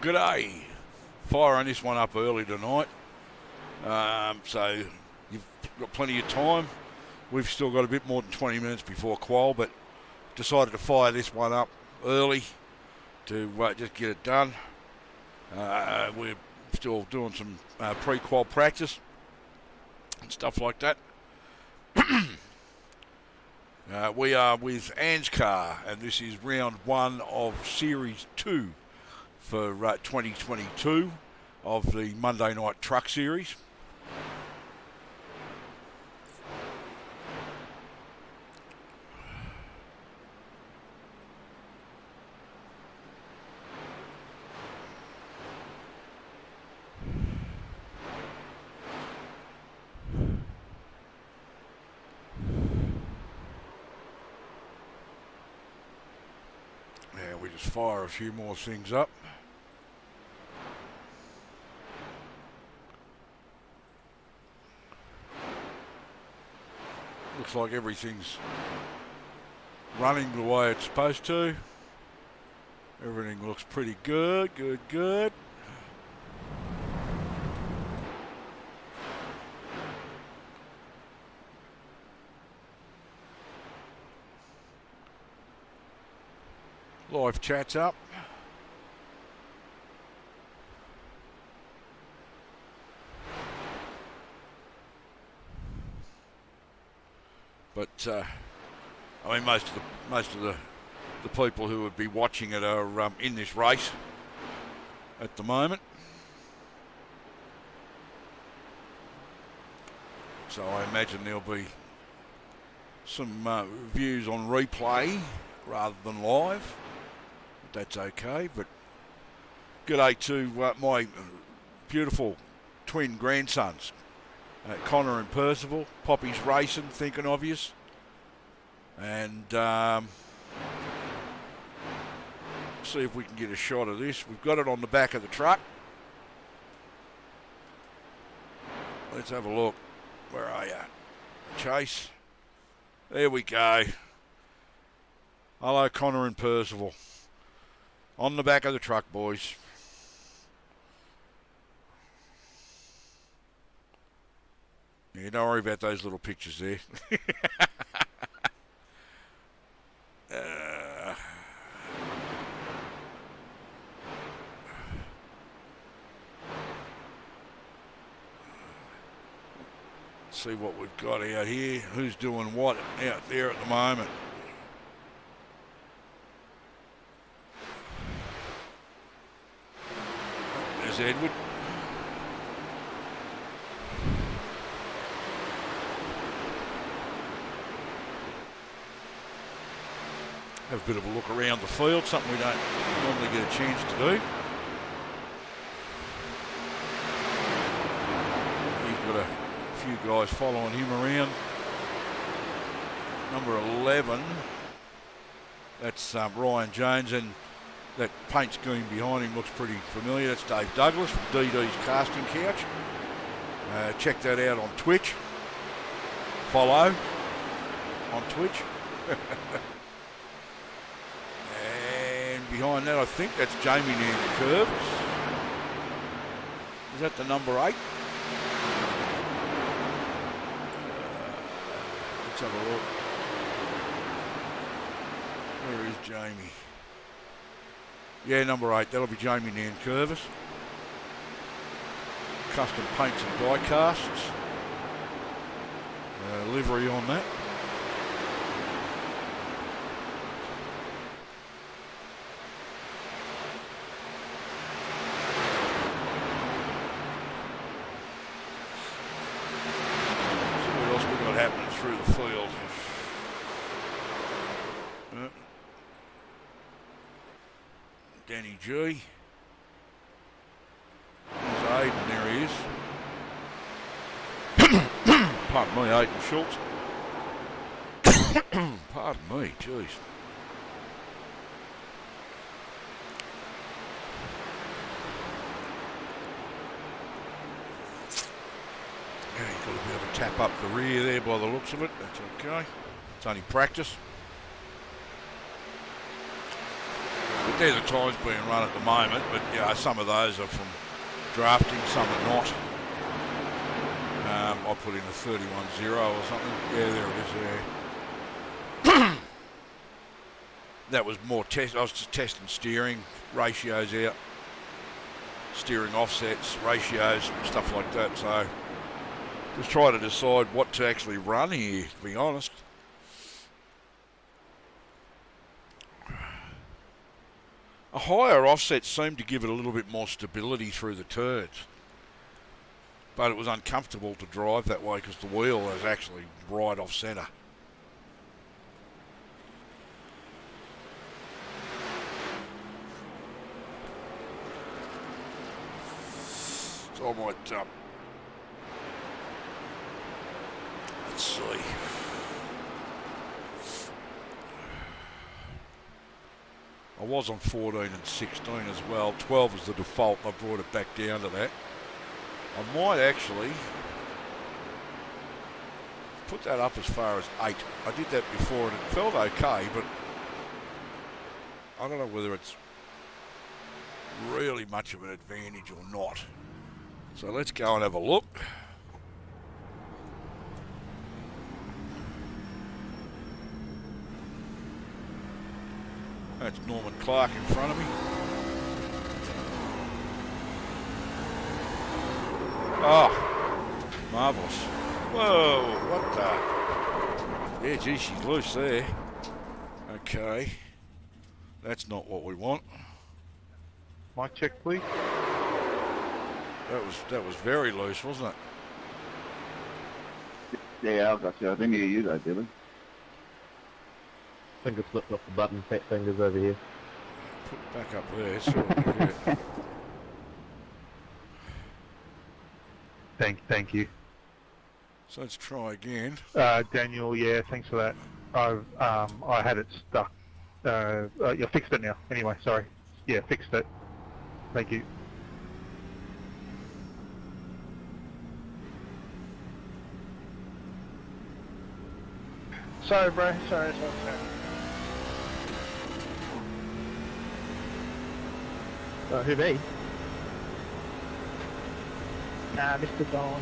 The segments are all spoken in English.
G'day. Firing this one up early tonight. So you've got plenty of time. We've still got a bit more than 20 minutes before qual, but decided to fire this one up early to just get it done. We're still doing some pre-qual practice and stuff like that. We are with ANZCAR, and this is round one of Series 2 for 2022 of the Monday Night Truck Series. We just fire a few more things up. Looks like everything's running the way it's supposed to. Everything looks pretty good, good. Live chat's up. But I mean, most of the people who would be watching it are in this race at the moment. So I imagine there'll be some views on replay rather than live. That's okay, but g'day to my beautiful twin grandsons, Conner and Percival. Poppy's racing, thinking of yous. And see if we can get a shot of this. We've got it on the back of the truck. Let's have a look. Where are you? Chase. There we go. Hello, Conner and Percival. On the back of the truck, boys. Yeah, don't worry about those little pictures there. See what we've got out here. Who's doing what out there at the moment? There's Edward. Have a bit of a look around the field, something we don't normally get a chance to do. He's got a few guys following him around. Number 11, that's Ryan Jones, and that paint scheme behind him looks pretty familiar. That's Dave Douglas from DD's Casting Couch. Check that out on Twitch. Follow on Twitch. And behind that, I think that's Jamie Nankervis. Is that the number 8? Let's have a look. Where is Jamie? Yeah, number 8. That'll be Jamie Nankervis. Custom paints and die casts. Livery on that. See what else we got happening through the field. Danny G. There's Aiden, there he is. Pardon me, Aiden Schultz. Pardon me, jeez. Yeah, he's got a bit of a tap up the rear there by the looks of it. That's okay. It's only practice. They're the times being run at the moment, but yeah, some of those are from drafting, some are not. I put in a 31-0 or something. Yeah, there it is there. That was more test. I was just testing steering ratios out, steering offsets, ratios, stuff like that. So just try to decide what to actually run here, to be honest. A higher offset seemed to give it a little bit more stability through the turns. But it was uncomfortable to drive that way because the wheel is actually right off centre. So I might, let's see. I was on 14 and 16 as well. 12 was the default. I brought it back down to that. I might actually put that up as far as 8. I did that before and it felt okay, but I don't know whether it's really much of an advantage or not. So let's go and have a look. That's Norman Clark in front of me. Oh, marvellous. Whoa, what the? Yeah, gee, she's loose there. Okay. That's not what we want. Mic check, please. That was very loose, wasn't it? Yeah, I've got you. I didn't hear you though, Billy. Finger slipped off the button, fat fingers over here. Put it back up there. So Thank you. So let's try again. Daniel, yeah, thanks for that. I had it stuck. You fixed it now. Anyway, sorry. Yeah, fixed it. Thank you. Sorry, bro. Sorry. Who, me? Nah, Mr. Don.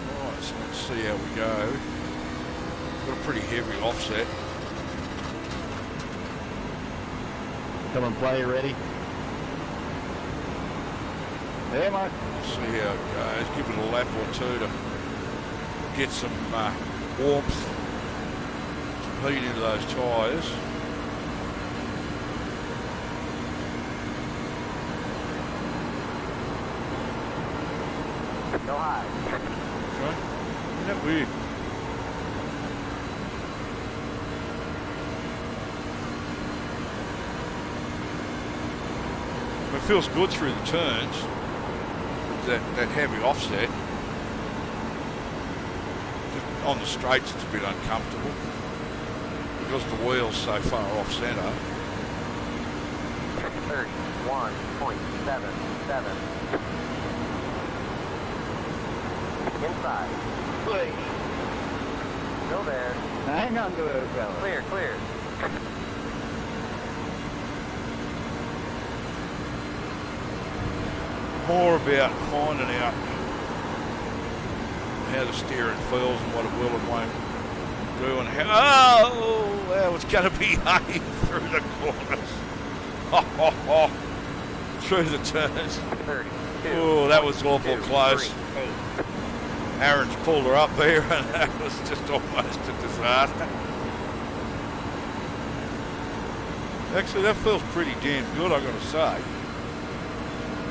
Right, so let's see how we go. Got a pretty heavy offset. Come and play, ready? Yeah, mate. See how it goes. Give it a lap or two to get some warmth, some heat into those tyres. Go high. Okay. Isn't that weird? It feels good through the turns. That heavy offset. Just on the straights it's a bit uncomfortable because the wheel's so far off centre. 31.77. Inside. Please. Still there. Hang on to it, fella. Clear. More about finding out how the steering feels and what it will and won't do and how it's going to behave through the corners. Through the turns. 32. Oh, that was awful close. 3, 8. Aaron's pulled her up there and that was just almost a disaster. Actually, that feels pretty damn good, I've got to say.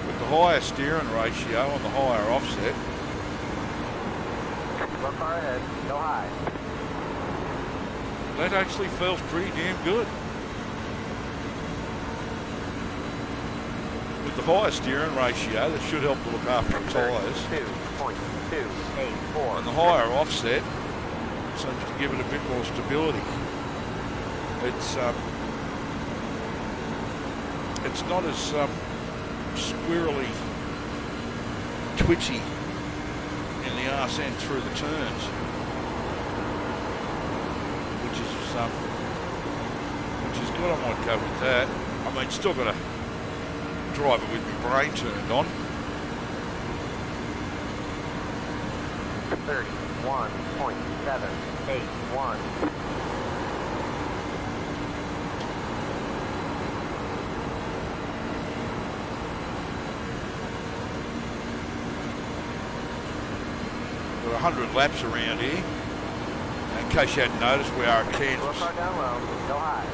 With the higher steering ratio on the higher offset. One far ahead. Go high. That actually feels pretty damn good. With the higher steering ratio, that should help to look after the tyres. 2.284. And the higher offset seems to give it a bit more stability. It's not as squirrely, twitchy in the the arse end through the turns, which is good. I might go with that. I mean, still got to drive it with my brain turned on. 31.781. We're 100 laps around here. In case you hadn't noticed, we are at Slow Kansas. car down low, go high.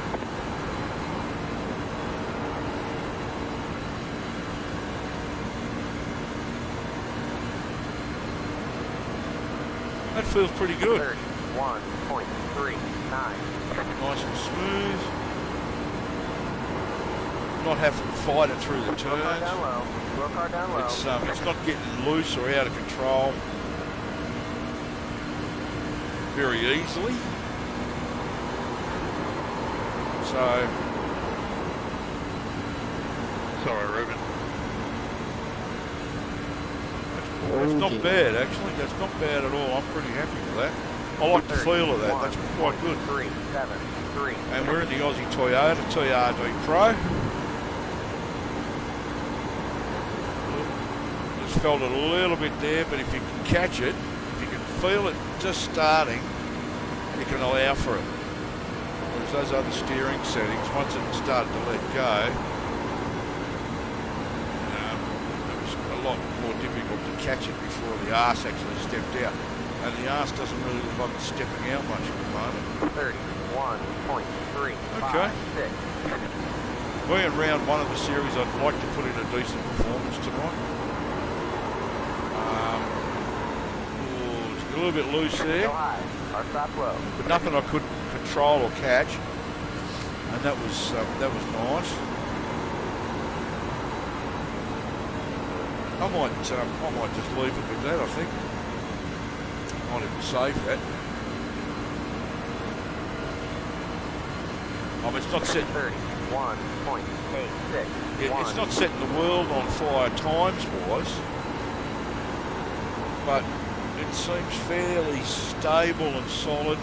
That feels pretty good. 31.39. Nice and smooth. Not having to fight it through the Slow car turns. down low, slow car down low. It's not getting loose or out of control very easily. So, Sorry, Ruben. that's not bad actually. That's not bad at all. I'm pretty happy with that. I like the feel of that. That's quite good. 373. And we're in the Aussie Toyota TRD Pro. Just felt it a little bit there, but if you can catch it, if you can feel it just starting, you can allow for it. Whereas those other steering settings, once it started to let go, it was a lot more difficult to catch it before the arse actually stepped out. And the arse doesn't really look like it's stepping out much at the moment. 31.356. Okay. We're in round one of the series. I'd like to put in a decent performance tonight. It's a little bit loose there, Go high, our stop low. but nothing I couldn't control or catch, and that was nice. I might just leave it with that. I think might even save that. It's not setting. 31.86. It's not setting the world on fire times-wise, but it seems fairly stable and solid,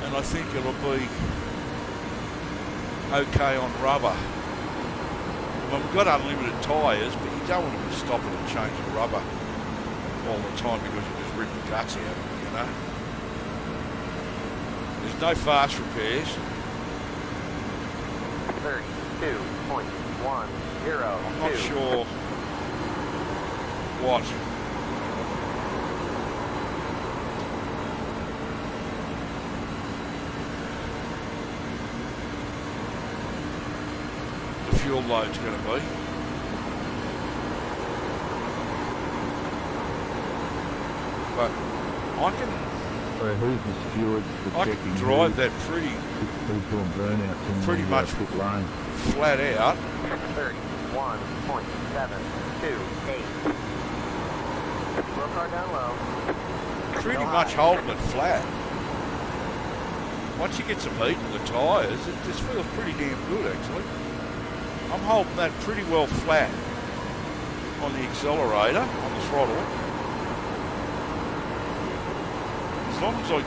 and I think it'll be okay on rubber. Well, we've got unlimited tyres, but you don't want to be stopping and changing rubber all the time because you just rip the guts out, you know. There's no fast repairs. 32.102. I'm not sure what. The fuel load's going to be. But I can Who's the steward for I can checking drive that pretty who's doing burnouts in Pretty the much. pit lane? flat out. 31.728. Slow car down low. Pretty much holding it flat. Once you get some heat in the tyres, it just feels pretty damn good actually. I'm holding that pretty well flat on the accelerator, on the throttle. As long as I'm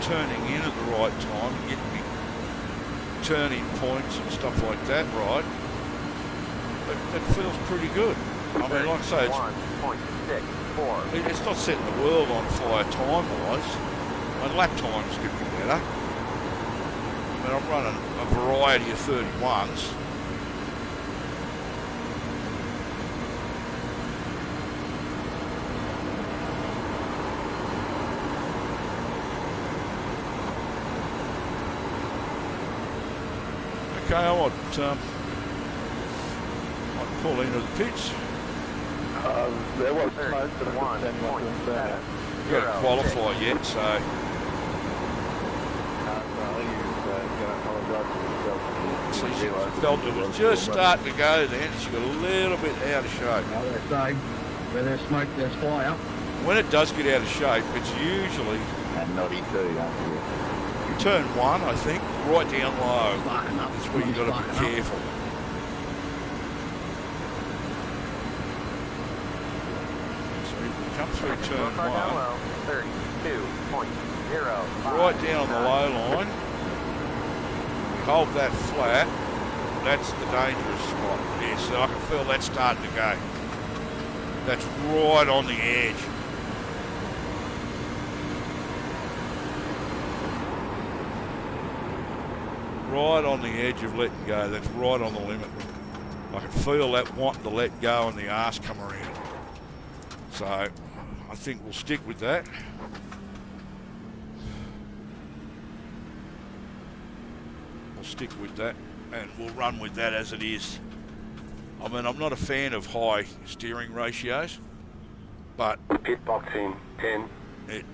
turning in at the right time and getting me turning points and stuff like that right, it feels pretty good. I mean, like I say, 1.64. it's not setting the world on fire time-wise, and lap times could be better. I mean, I'm running a variety of 31s. Okay, I might pull into the pits. There was smoke, but 31.7. We've got to qualify yet, so see, she felt it was just starting to go then. She got a little bit out of shape. They say where there's smoke, there's fire. When it does get out of shape, it's usually And naughty too, don't you? turn one, I think, right down low. Sparking up. That's where you've got to be careful. So here we come. up through Keep turn your car down 1. low. 32.05. Right down on the low line. We hold that flat. That's the dangerous spot. Yeah, so I can feel that starting to go. That's right on the edge. Right on the edge of letting go. That's right on the limit. I can feel that wanting to let go and the arse come around. So I think we'll stick with that. We'll stick with that and we'll run with that as it is. I mean, I'm not a fan of high steering ratios, but Pit box in 10, it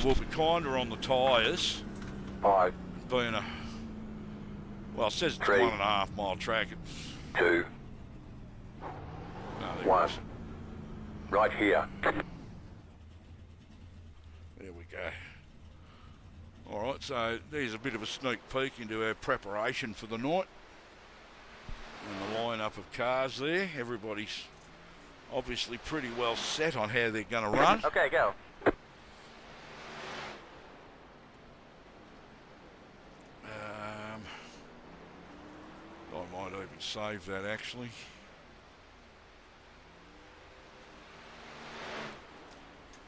will be kinder on the tyres 5, being a, well, it says it's a 3, 1.5 mile track. It's, 2, no, there 1. it is. Right here. There we go. All right, so there's a bit of a sneak peek into our preparation for the night. And the lineup of cars there. Everybody's obviously pretty well set on how they're going to run. Okay, go. I might even save that actually.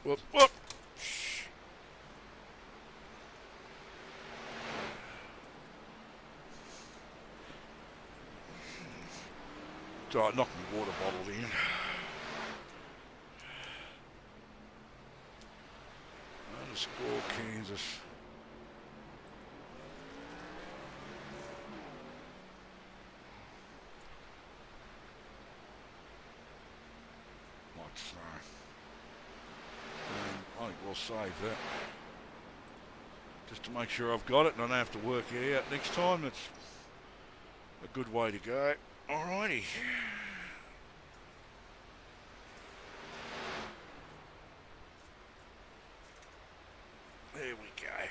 Whoop, whoop. So I knocked my water bottle in. Underscore Kansas. Like so. And I think we'll save that. Just to make sure I've got it and I don't have to work it out next time. That's a good way to go. Alrighty. There we go.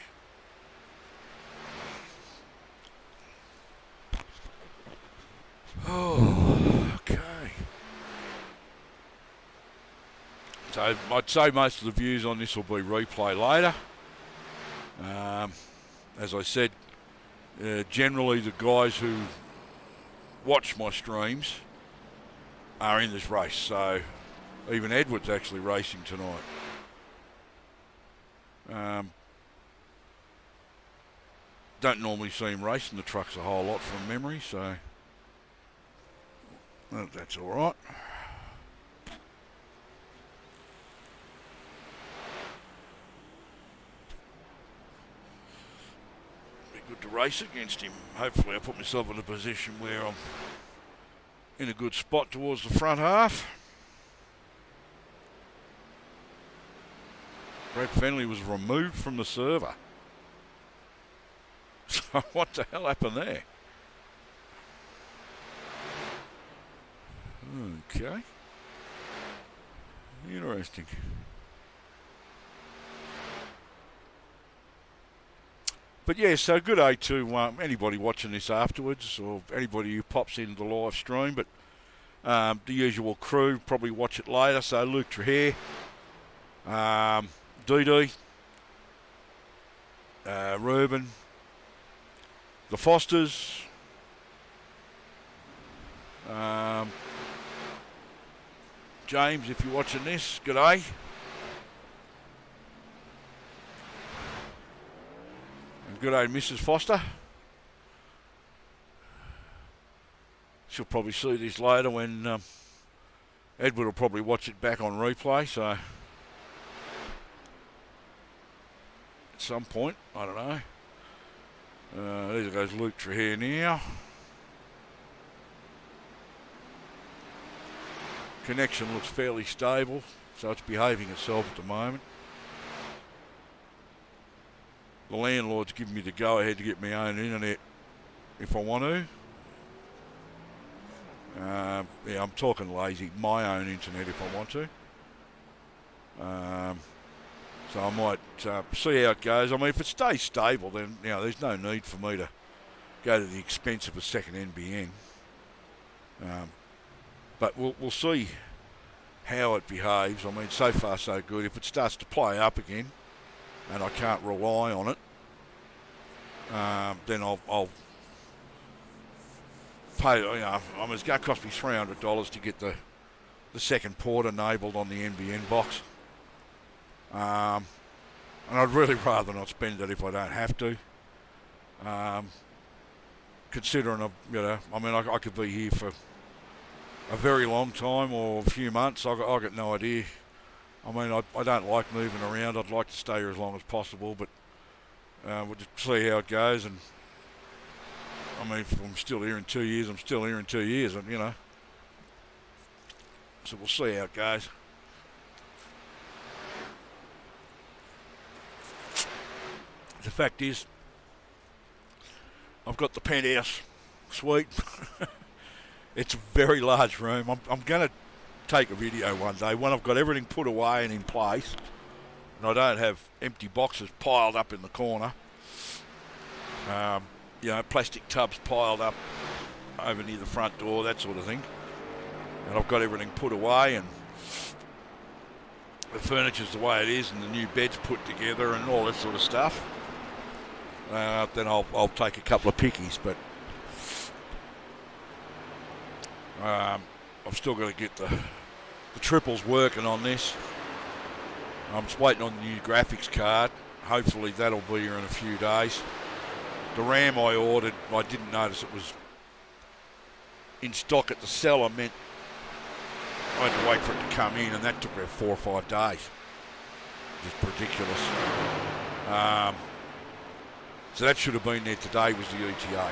Oh, okay. So I'd say most of the views on this will be replay later. As I said, generally the guys who watch my streams are in this race, so even Edward's actually racing tonight. Don't normally see him racing the trucks a whole lot from memory, so that's all right. Be good to race against him. Hopefully I put myself in a position where I'm in a good spot towards the front half. Brad Fenley was removed from the server. So what the hell happened there? Okay. Interesting. But yeah, so good day to anybody watching this afterwards, or anybody who pops into the live stream. But the usual crew probably watch it later. So Luke Trahere, DD, Reuben, the Fosters, James, if you're watching this, good day. Good day, Mrs. Foster. She'll probably see this later when Edward will probably watch it back on replay, so at some point, I don't know. There goes Luke Trahere now. Connection looks fairly stable, so it's behaving itself at the moment. The landlord's giving me the go-ahead to get my own internet if I want to. Yeah, I'm talking lazy, my own internet if I want to. So I might see how it goes. I mean, if it stays stable, then there's no need for me to go to the expense of a second NVme. But we'll see how it behaves. I mean, so far so good. If it starts to play up again, and I can't rely on it, then I'll pay. You know, I mean, it's going to cost me $300 to get the second port enabled on the NVme box. And I'd really rather not spend it if I don't have to. Considering, you know, I mean, I could be here for a very long time or a few months. I got no idea. I mean, I don't like moving around. I'd like to stay here as long as possible, but we'll just see how it goes. And I mean, if I'm still here in 2 years, I'm still here in 2 years, and you know. So we'll see how it goes. The fact is, I've got the penthouse suite. It's a very large room. I'm going to take a video one day when I've got everything put away and in place, and I don't have empty boxes piled up in the corner. You know, plastic tubs piled up over near the front door, that sort of thing. And I've got everything put away, and the furniture's the way it is, and the new bed's put together and all that sort of stuff. Then I'll take a couple of pickies, but I've still got to get the triples working on this. I'm just waiting on the new graphics card. Hopefully that'll be here in a few days. The RAM I ordered, I didn't notice it was in stock at the seller, meant I had to wait for it to come in, and that took about 4 or 5 days. Just ridiculous. So that should have been there today, was the ETA.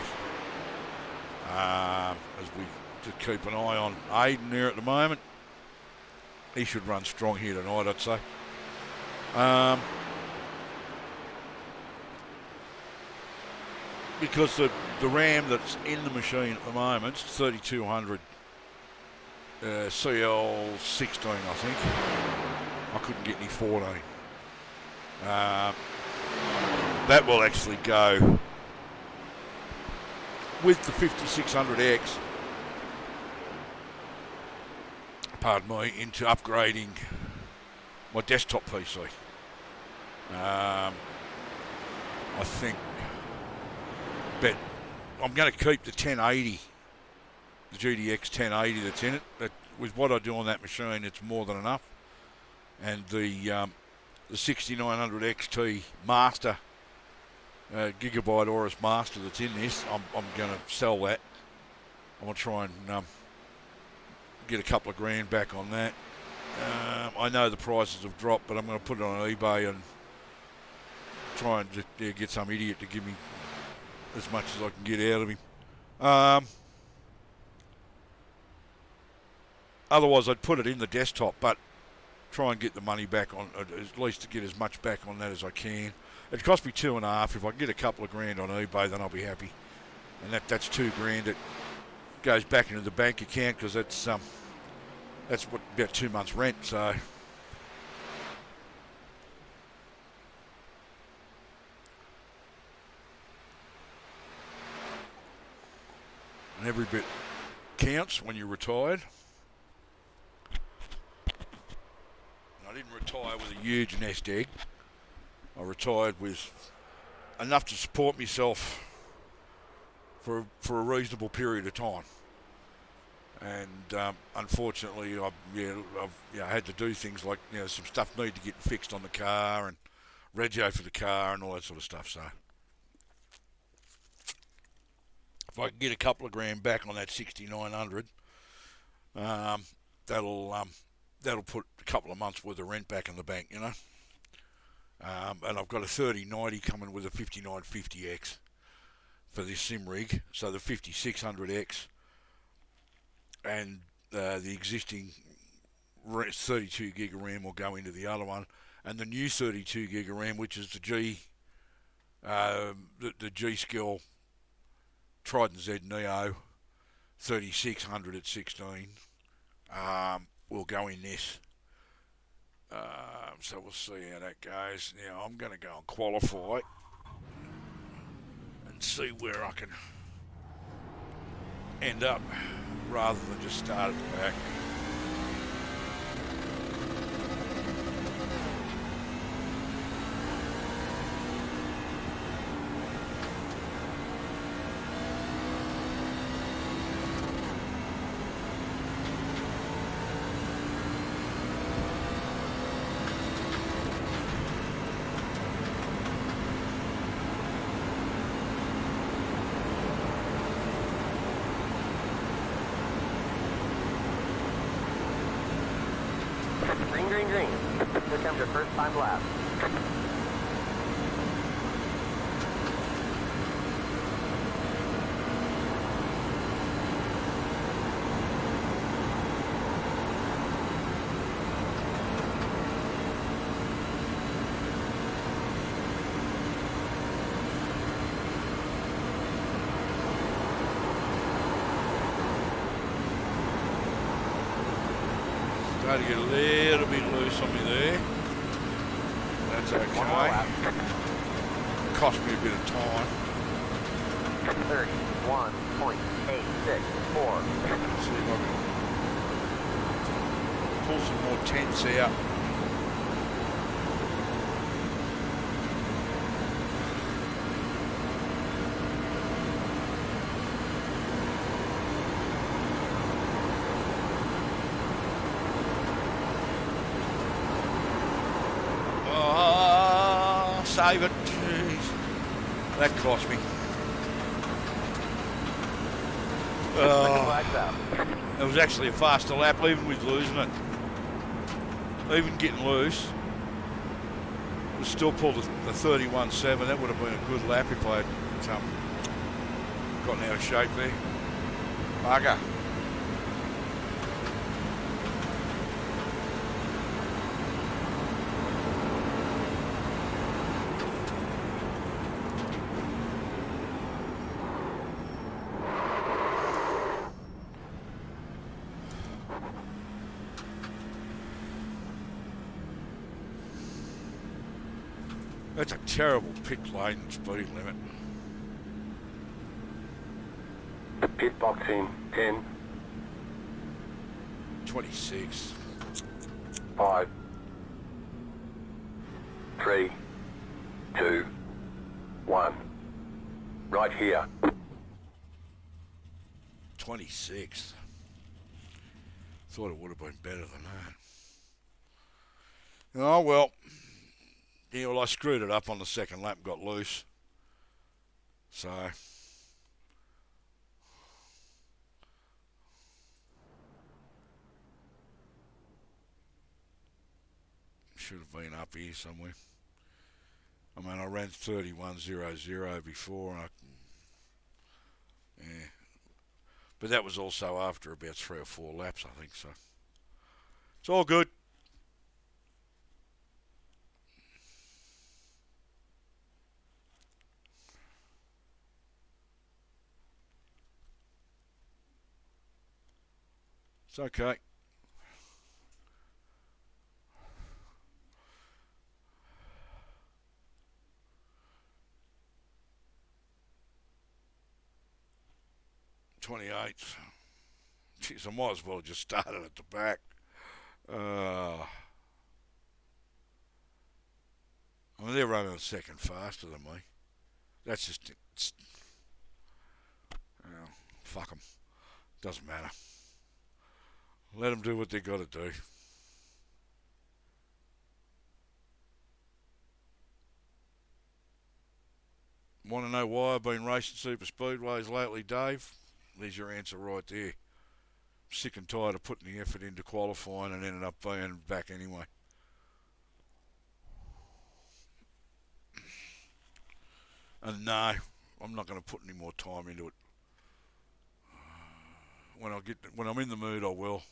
As we just keep an eye on Aiden there at the moment. He should run strong here tonight, I'd say. Because the RAM that's in the machine at the moment is 3200 CL16, I think. I couldn't get any 14. That will actually go with the 5600X, pardon me, into upgrading my desktop PC. I think, but I'm going to keep the 1080, the GTX 1080 that's in it. But with what I do on that machine, it's more than enough. And the 6900 XT Master, Gigabyte Aorus Master that's in this, I'm going to sell that. I'm going to try and get a couple of grand back on that. I know the prices have dropped, but I'm going to put it on eBay and try and just get some idiot to give me as much as I can get out of him. Otherwise, I'd put it in the desktop, but try and get the money back on, at least to get as much back on that as I can. It cost me $2.5. If I can get a couple of grand on eBay, then I'll be happy. And that's $2 that goes back into the bank account, because that's what, about 2 months rent. So and every bit counts when you're retired. I didn't retire with a huge nest egg. I retired with enough to support myself for a reasonable period of time. And unfortunately, I've had to do things like, some stuff needed to get fixed on the car and rego for the car and all that sort of stuff. So if I can get a couple of grand back on that 6900, that'll put a couple of months worth of rent back in the bank, And I've got a 3090 coming with a 5950X for this sim rig. So the 5600X and the existing 32 gig of RAM will go into the other one, and the new 32 gig of RAM, which is the G-Skill Trident Z Neo 3600 at 16, will go in this. So we'll see how that goes. Now I'm going to go and qualify and see where I can end up, rather than just start at the back. green, green. Here comes your first time lap. Starting to get a little bit loose on me there. That's One more okay. lap. Cost me a bit of time. 31.864. See if I can pull some more tenths out. Save it. Jeez. That cost me. Flags out. It was actually a faster lap, even with losing it. Even getting loose. We still pulled the 31.7. That would have been a good lap if I had gotten out of shape there. Bugger. That's a terrible pit lane speed limit. Pit box in 10, 26. 5, 3, 2, 1. Right here. 26. Thought it would have been better than that. Oh well. Yeah, well, I screwed it up on the second lap, got loose. So should have been up here somewhere. I mean, I ran 31.00 before, and yeah, but that was also after about 3 or 4 laps, I think. So it's all good. It's okay. Jeez, I might as well have just started at the back. I mean, they're running a second faster than me. That's just... fuck them. Doesn't matter. Let them do what they got to do. Want to know why I've been racing super speedways lately, Dave? There's your answer right there. Sick and tired of putting the effort into qualifying and ended up being back anyway. And no, I'm not going to put any more time into it. When I'm in the mood, I will.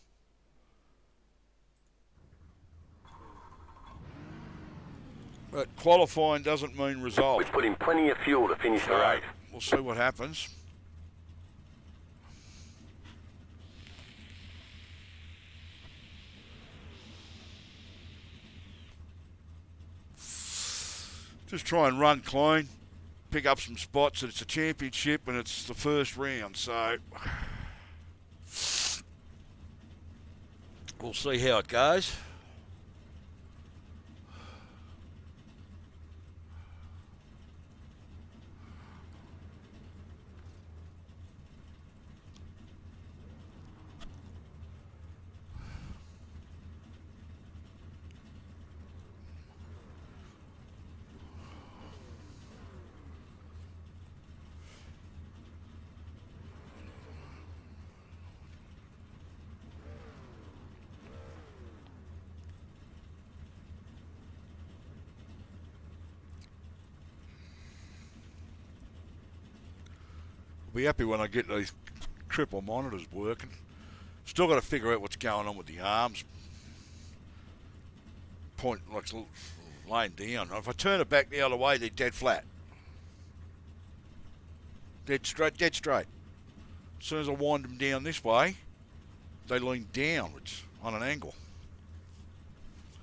But qualifying doesn't mean result. We've put in plenty of fuel to finish the race. We'll see what happens. Just try and run clean, pick up some spots. It's a championship and it's the first round, so we'll see how it goes. be happy when I get these triple monitors working. Still got to figure out what's going on with the arms. Point like laying down. If I turn it back the other way, they're dead flat. Dead straight, dead straight. As soon as I wind them down this way, they lean downwards on an angle.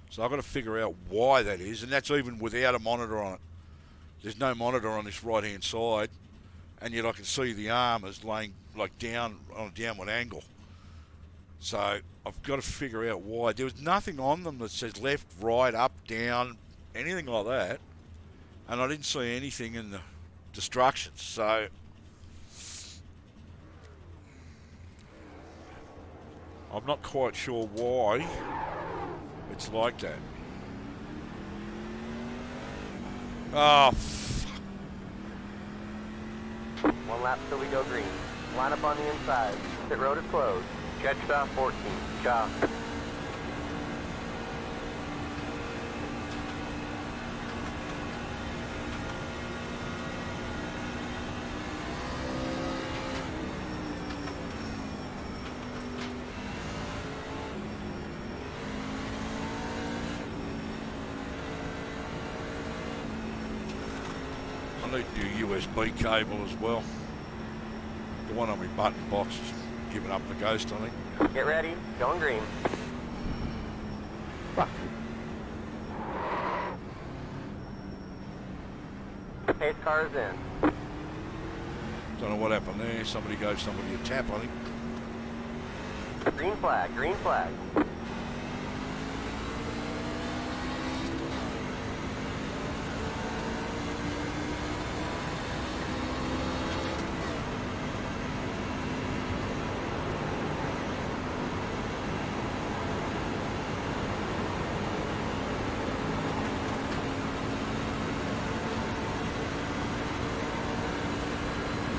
So I've got to figure out why that is, and that's even without a monitor on it. There's no monitor on this right-hand side, and yet I can see the arm is laying like down on a downward angle. So I've got to figure out why. There was nothing on them that says left, right, up, down, anything like that, and I didn't see anything in the instructions. So I'm not quite sure why it's like that. Oh, One lap till we go green. Line up on the inside. Pit road is closed. Catch stop 14. Stop. I need to do USB cable as well. The one on my button box is giving up the ghost, I think. Get ready. Going green. Fuck. Pace car is in. Don't know what happened there. Somebody gave somebody a tap, I think. Green flag. Green flag.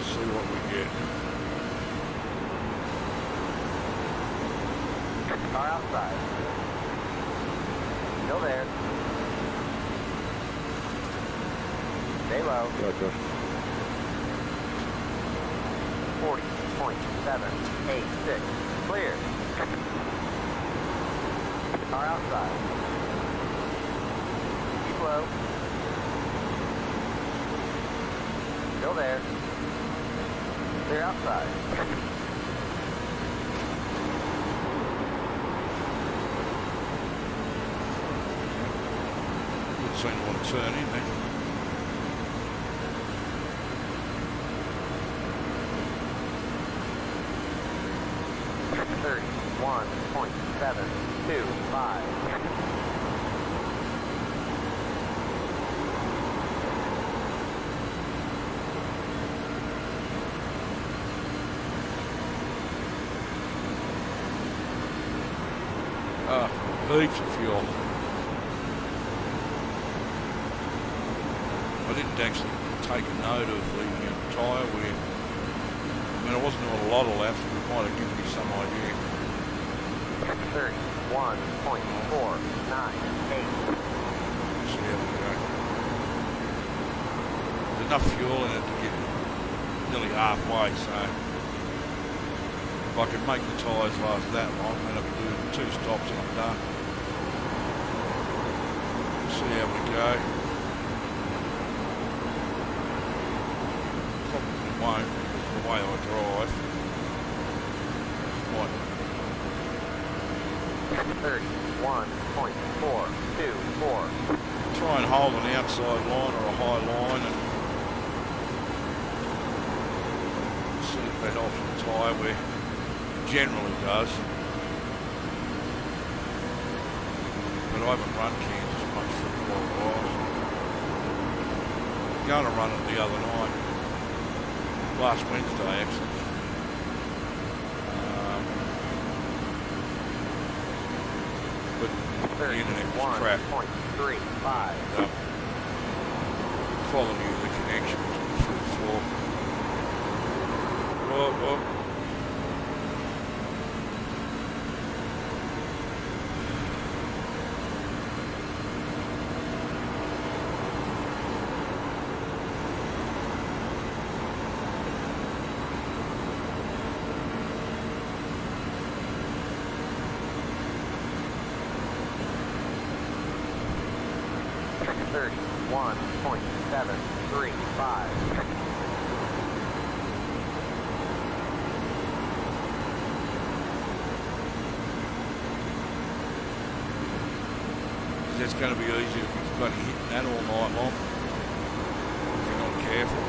See what we get. Car outside. Still there. Stay low. Gotcha. 40.786. Clear. Car outside. Keep low. Still there. Clear outside. Didn't seem to want to turn in there. Thirty 1.725. Heaps of fuel. I didn't actually take a note of the tyre wear. I mean, I wasn't doing a lot of laps, but it might have given me some idea. 31.498. See how we go. There's enough fuel in it to get nearly halfway, so if I can make the tyres last that long, then I can do 2 stops and I'm done. See how we go. Probably won't, because of the way I drive. Might 31.424. try and hold an outside line or a high line and see if that helps the tyre wear. Generally does. But I haven't run Kansas much for quite a while. Going to run it the other night. Last Wednesday, actually. But the internet was crap. 1.35. Quality of the connection was through the floor. Oh. 3, 5. That's going to be easy if you're bloody hitting that all night long. If you're not careful.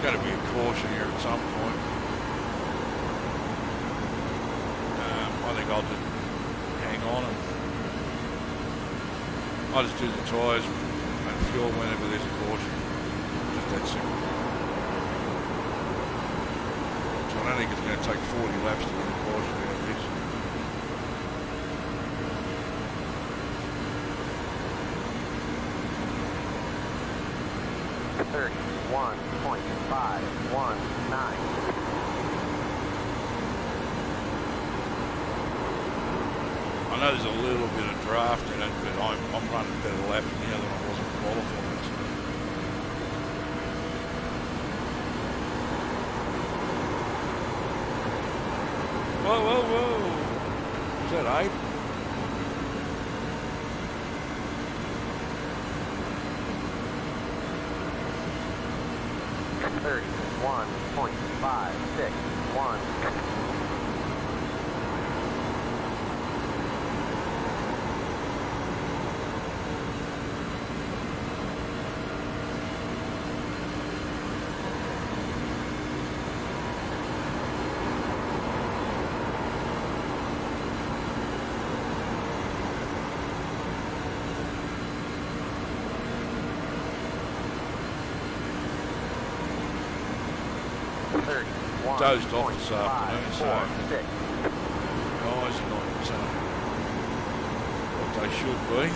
Got to be a caution here at some point. I think I'll just hang on and I'll just do the tyres and fuel whenever there's a caution. Just that simple. So I don't think it's going to take 40 laps to get a caution out of this. I know there's a little bit of draft in it, but I'm running better laps now than I was in qualifying. So. Whoa, whoa, whoa! Is that 8? Dozed off this afternoon, so guys are not what they should be.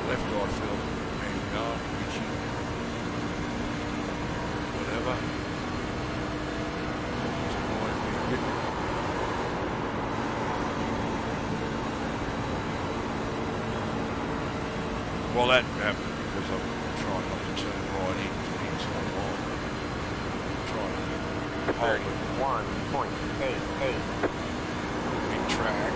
Left eye feel hanging up, itchy, whatever. It's annoying me a bit. Well, that happened because I'm trying not to turn right into the inside line. 31.88. Big track.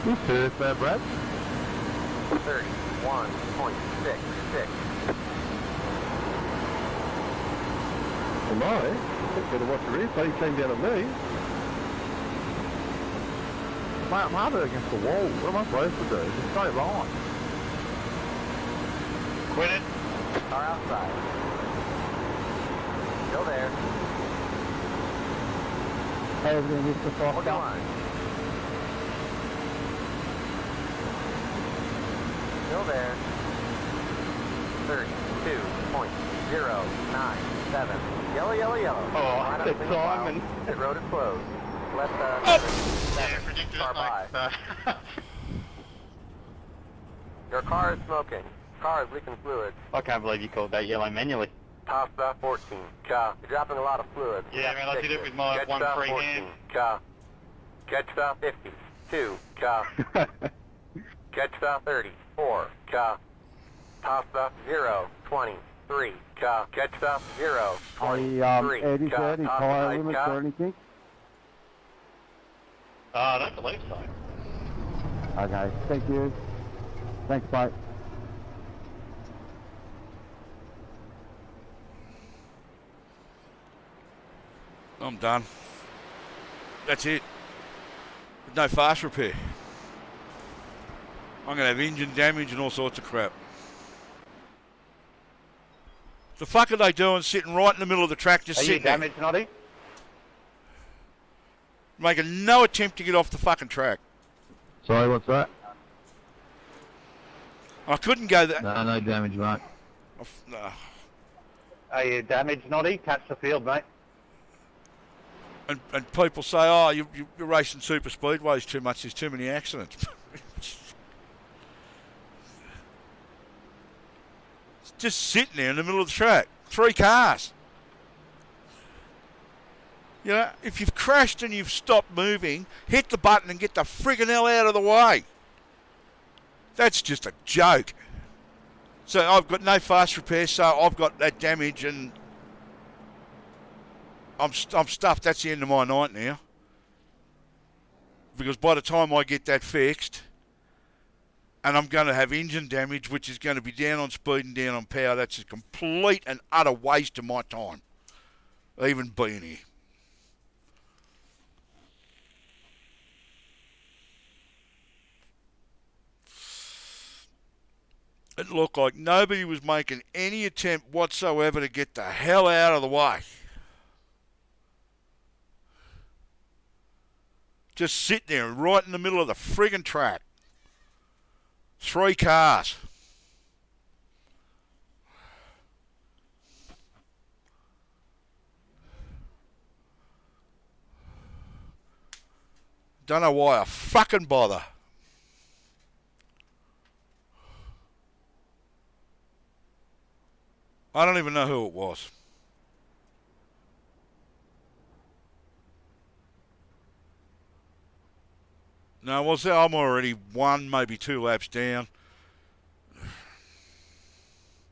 Who's first there, Brad? 31.66. Am I? I think better watch the replay. He came down on me. Mate, I'm harder against the wall. What am I supposed to do? It's a straight line. Quit it. Car outside. Still there. Hey, everything is the fuck Hold up. on. Still there. 32.097. Yellow, yellow, yellow. Oh, Line up it's in the pile. Simon. Pit road is closed. Left Predicted car it by. like Your car is smoking. Car is leaking fluid. I can't believe you called that yellow manually. Pasta 14. Car. You're dropping a lot of fluid. Yeah, man, I did it with my Catch one stop free 14. hand. Car. Catch stop 50. 2. Car. Catch stop 30. 4. Car. Pasta 0. 20. 3. Car. Catch stop 0. 20. 3. Eddie Car. said, any Pasta tyre light, limits car. or anything? I don't believe so. Okay, thank you. Thanks, mate. I'm done. That's it. No fast repair. I'm going to have engine damage and all sorts of crap. The fuck are they doing sitting right in the middle of the track just Are you sitting there, damaged, Noddy? making no attempt to get off the fucking track? Sorry, what's that? I couldn't go that. No damage, mate. No. Are you damaged, Noddy? Catch the field, mate. And people say, oh, you're racing super speedways too much, there's too many accidents. It's just sitting there in the middle of the track. 3 cars. You know, if you've crashed and you've stopped moving, hit the button and get the friggin' hell out of the way. That's just a joke. So I've got no fast repair, so I've got that damage and I'm stuffed. That's the end of my night now. Because by the time I get that fixed, and I'm going to have engine damage, which is going to be down on speed and down on power, that's a complete and utter waste of my time. Even being here. It looked like nobody was making any attempt whatsoever to get the hell out of the way. Just sit there right in the middle of the friggin' track. 3 cars. Don't know why I fucking bother. I don't even know who it was. No, well, see, I'm already 1, maybe 2 laps down.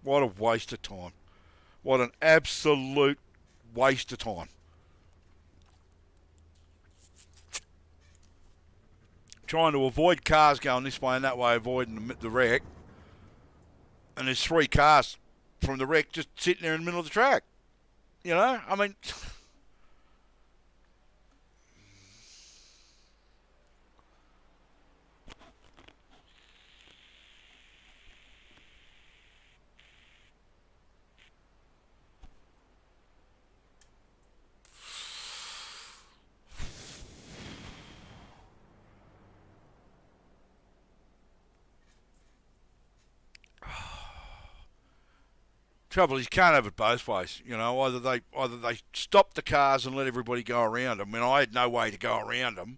What a waste of time. What an absolute waste of time. Trying to avoid cars going this way and that way, avoiding the wreck. And there's 3 cars from the wreck just sitting there in the middle of the track. You know, I mean... Trouble is, you can't have it both ways. You know, either they stop the cars and let everybody go around them. I mean, I had no way to go around them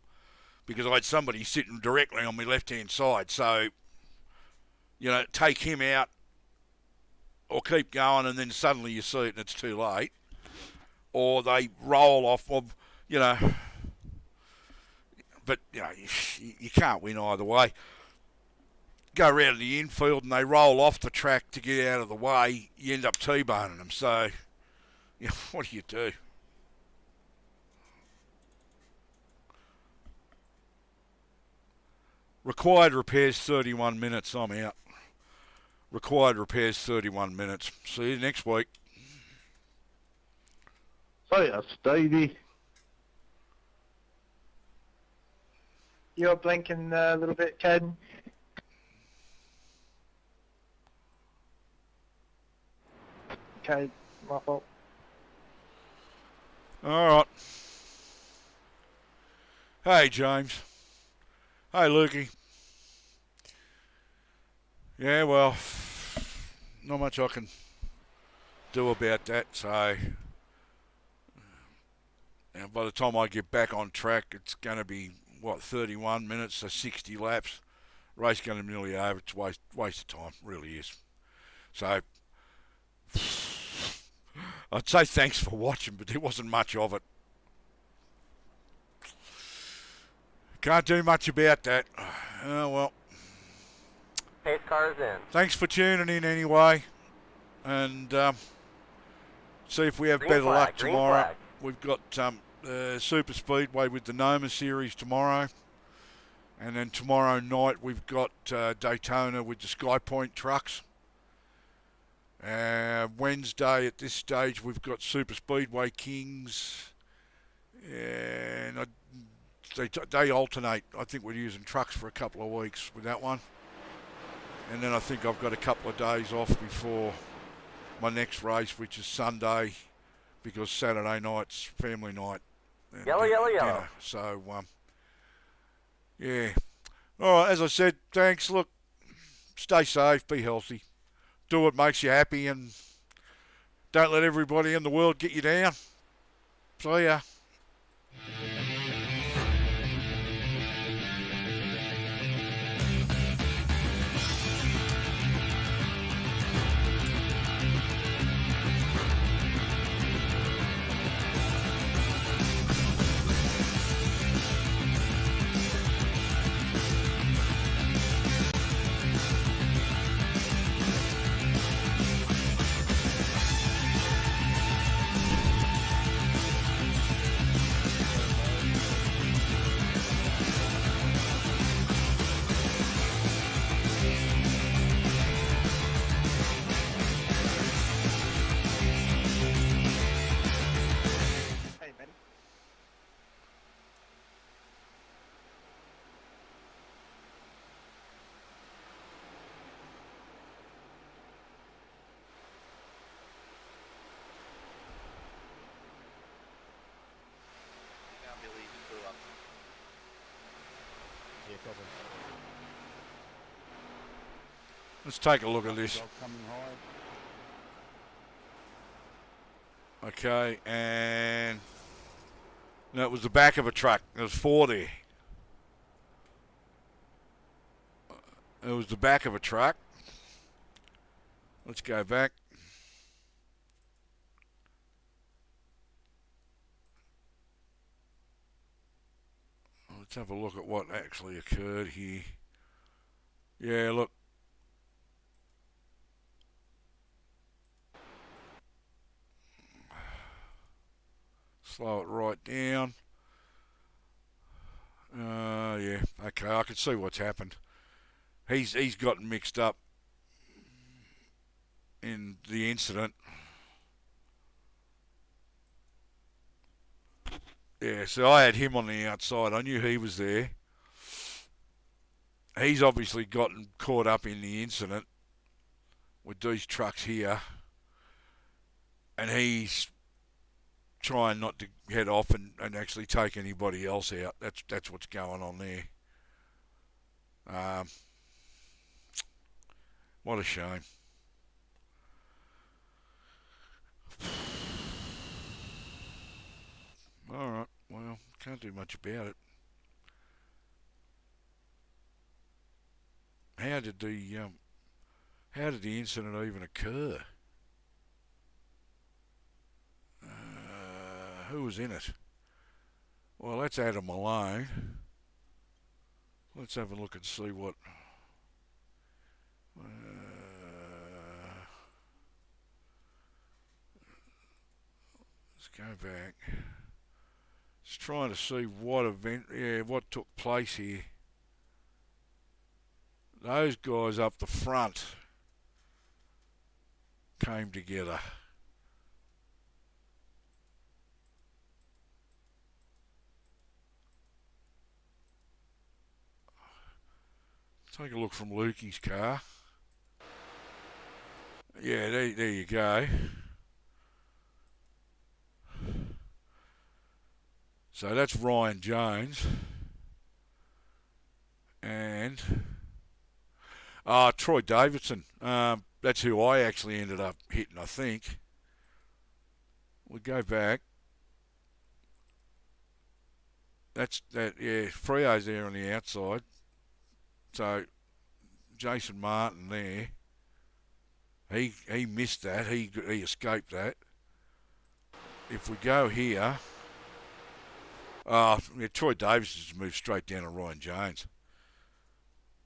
because I had somebody sitting directly on my left-hand side. So, you know, take him out or keep going, and then suddenly you see it and it's too late. Or they roll off, of, you know. But, you know, you can't win either way. Go around the infield and they roll off the track to get out of the way, you end up T-boning them. So, you know, what do you do? Required repairs 31 minutes, I'm out. Required repairs 31 minutes. See you next week. See ya, Stevie. You're blinking a little bit, Caden. Okay, my fault. All right. Hey, James. Hey, Lukey. Yeah, well, not much I can do about that, so by the time I get back on track, it's going to be, 31 minutes, so 60 laps. Race going to be nearly over. It's waste of time, really is. So, I'd say thanks for watching, but there wasn't much of it. Can't do much about that. Oh, well. Pace car is in. Thanks for tuning in anyway. And see if we have better luck tomorrow. We've got Super Speedway with the Noma Series tomorrow. And then tomorrow night we've got Daytona with the SkyPoint trucks. Wednesday at this stage we've got Super Speedway Kings, and they alternate. I think we're using trucks for a couple of weeks with that one, and then I think I've got a couple of days off before my next race, which is Sunday, because Saturday night's family night. Yellow, yellow, yellow. So yeah. All right, as I said, thanks. Look, stay safe, be healthy. Do what makes you happy and don't let everybody in the world get you down. See ya. Yeah, copy. Let's take a look at this. Dog coming high. Okay, and no, it was the back of a truck. There was 4 there. It was the back of a truck. Let's go back. Let's have a look at what actually occurred here. Yeah, look. Slow it right down. Yeah, okay, I can see what's happened. He's gotten mixed up in the incident. Yeah, so I had him on the outside. I knew he was there. He's obviously gotten caught up in the incident with these trucks here. And he's trying not to head off and actually take anybody else out. That's what's going on there. What a shame. Alright, well, can't do much about it. How did the incident even occur? Who was in it? Well, that's Adam Malone. Let's have a look and see what... let's go back. Just trying to see what what took place here. Those guys up the front came together. Take a look from Lukey's car. Yeah, there you go. So that's Ryan Jones. And Troy Davidson. That's who I actually ended up hitting, I think. We go back. That's that. Yeah, Frio's there on the outside. So Jason Martin there. He missed that. He escaped that. If we go here, Troy Davis has moved straight down to Ryan Jones.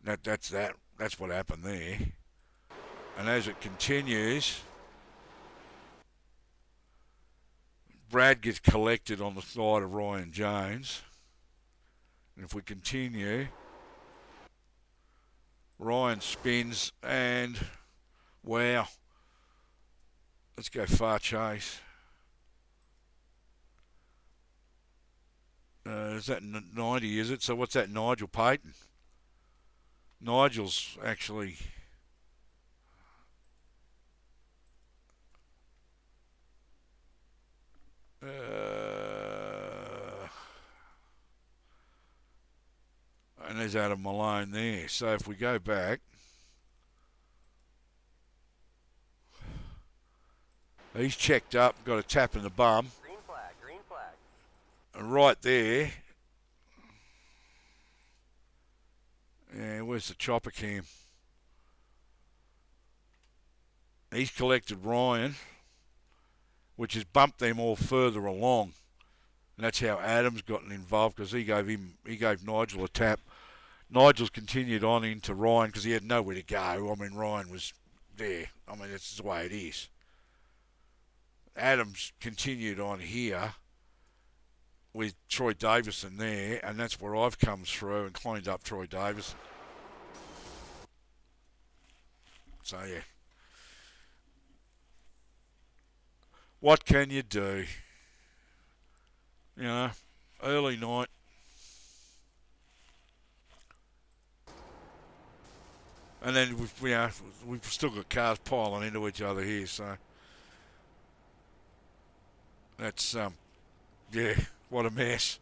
That's what happened there. And as it continues, Brad gets collected on the side of Ryan Jones. And if we continue, Ryan spins and wow. Let's go far chase. Is that 90, is it? So what's that, Nigel Payton? Nigel's actually... and there's Adam Malone there. So if we go back... he's checked up, got a tap in the bum. Green flag, green flag. And right there... yeah, where's the chopper cam? He's collected Ryan, which has bumped them all further along. And that's how Adam's gotten involved, because he gave Nigel a tap. Nigel's continued on into Ryan because he had nowhere to go. I mean, Ryan was there. I mean, that's the way it is. Adam's continued on here with Troy Davison there, and that's where I've come through and cleaned up Troy Davison. So, yeah. What can you do? You know, early night. And then we've still got cars piling into each other here, so that's yeah, what a mess.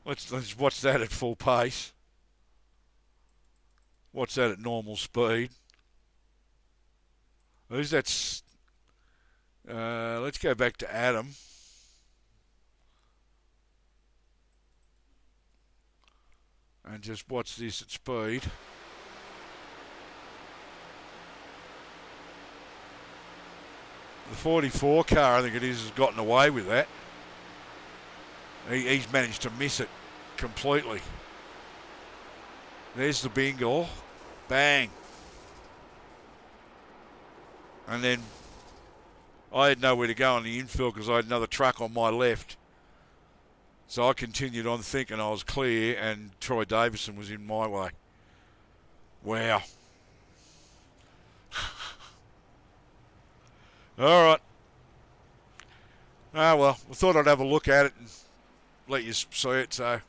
Let's watch that at full pace. What's that at normal speed? Who's that? Let's go back to Adam. And just watch this at speed. The 44 car, I think it is, has gotten away with that. He's managed to miss it completely. There's the bingo. Bang. And then I had nowhere to go on the infield because I had another truck on my left. So I continued on thinking I was clear, and Troy Davison was in my way. Wow. All right. Ah, well, I thought I'd have a look at it and let you see it. So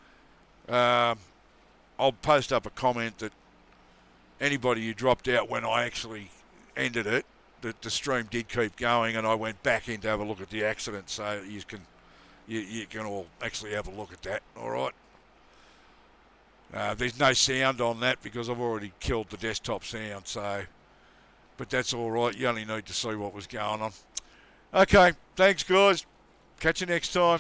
I'll post up a comment that anybody who dropped out when I actually ended it, that the stream did keep going, and I went back in to have a look at the accident, so you can all actually have a look at that. All right. There's no sound on that because I've already killed the desktop sound, so. But that's all right. You only need to see what was going on. Okay. Thanks, guys. Catch you next time.